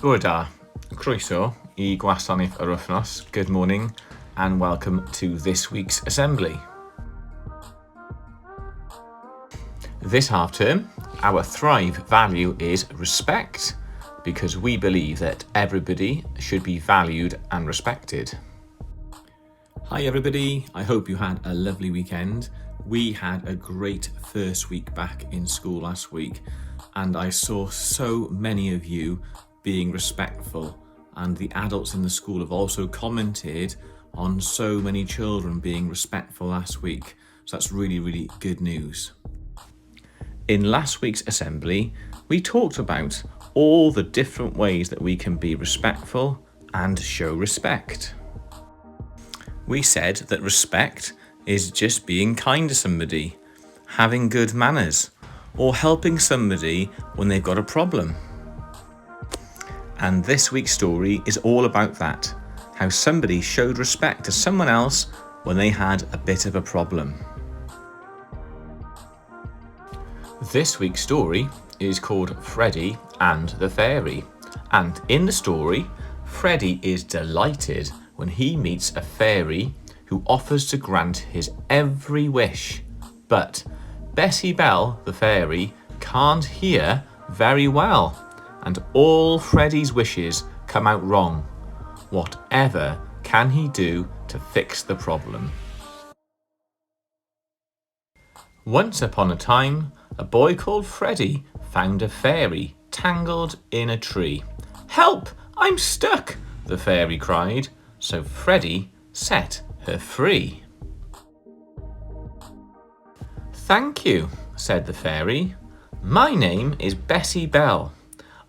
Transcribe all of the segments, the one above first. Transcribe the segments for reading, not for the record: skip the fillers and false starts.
Gŵr da, croeso I Gwasanaeth yr Wythnos. Good morning and welcome to this week's assembly. This half term, our Thrive value is respect because we believe that everybody should be valued and respected. Hi everybody, I hope you had a lovely weekend. We had a great first week back in school last week and I saw so many of you being respectful, and the adults in the school have also commented on so many children being respectful last week. So that's really good news. In last week's assembly, we talked about all the different ways that we can be respectful and show respect. We said that respect is just being kind to somebody, having good manners, or helping somebody when they've got a problem. And this week's story is all about that, how somebody showed respect to someone else when they had a bit of a problem. This week's story is called Freddy and the Fairy, and in the story, Freddy is delighted when he meets a fairy who offers to grant his every wish, but Bessie Belle, the fairy, can't hear very well, and all Freddy's wishes come out wrong. Whatever can he do to fix the problem? Once upon a time, a boy called Freddy found a fairy tangled in a tree. "Help! I'm stuck!" the fairy cried, so Freddy set her free. "Thank you," said the fairy. "My name is Bessie Belle.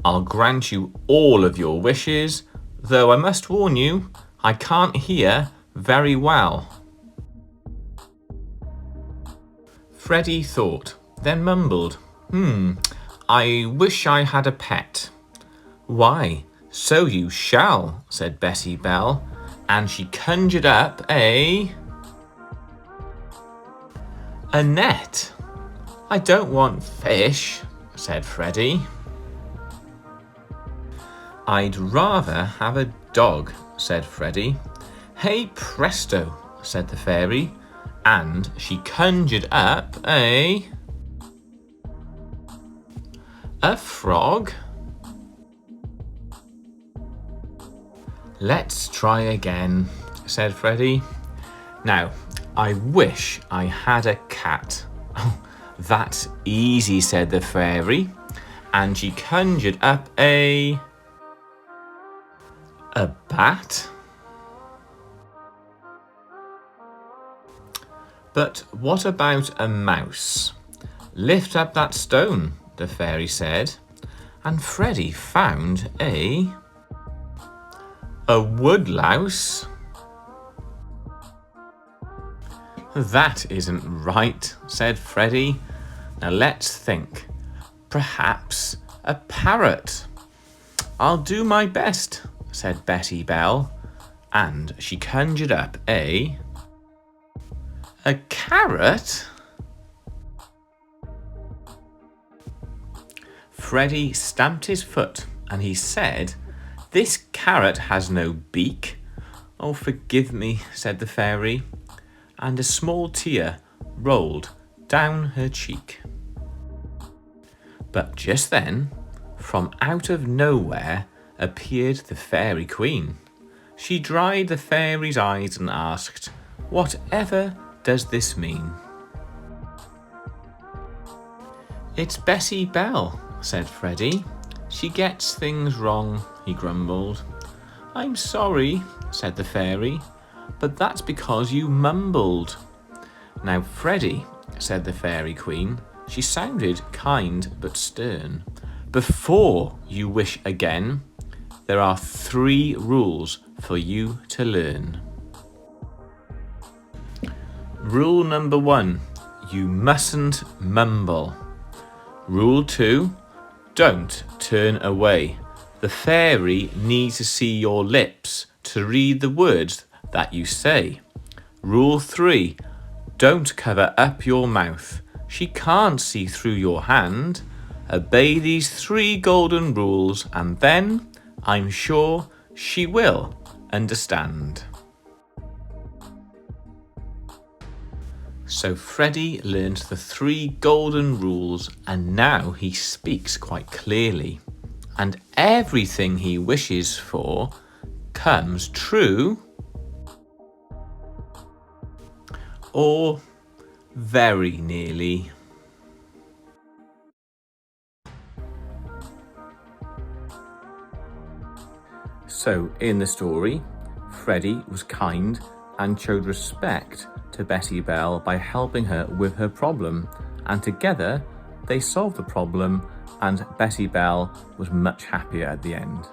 I'll grant you all of your wishes, though I must warn you, I can't hear very well." Freddy thought, then mumbled, I wish I had a pet." "Why, so you shall," said Bessie Belle, and she conjured up a net. "I don't want fish," said Freddy. "I'd rather have a dog," said Freddy. "Hey presto," said the fairy, and she conjured up a frog. "Let's try again," said Freddy. "Now, I wish I had a cat." "Oh, that's easy," said the fairy, and she conjured up a bat. "But what about a mouse?" "Lift up that stone," the fairy said, and Freddy found a woodlouse. "That isn't right," said Freddy. "Now let's think. Perhaps a parrot." "I'll do my best," said Bessie Belle, and she conjured up a carrot. Freddy stamped his foot and he said, "This carrot has no beak." "Oh, forgive me," said the fairy, and a small tear rolled down her cheek. But just then, from out of nowhere appeared the Fairy Queen. She dried the fairy's eyes and asked, "Whatever does this mean?" "It's Bessie Belle," said Freddy. "She gets things wrong," he grumbled. "I'm sorry," said the fairy, "but that's because you mumbled." "Now, Freddy," said the Fairy Queen, she sounded kind but stern, "before you wish again, there are 3 rules for you to learn. Rule number 1, you mustn't mumble. Rule 2, don't turn away. The fairy needs to see your lips to read the words that you say. Rule 3, don't cover up your mouth. She can't see through your hand. Obey these 3 golden rules and then I'm sure she will understand. So Freddie learned the 3 golden rules and now he speaks quite clearly. And everything he wishes for comes true, or very nearly. So in the story, Freddie was kind and showed respect to Betty Bell by helping her with her problem, and together they solved the problem and Betty Bell was much happier at the end.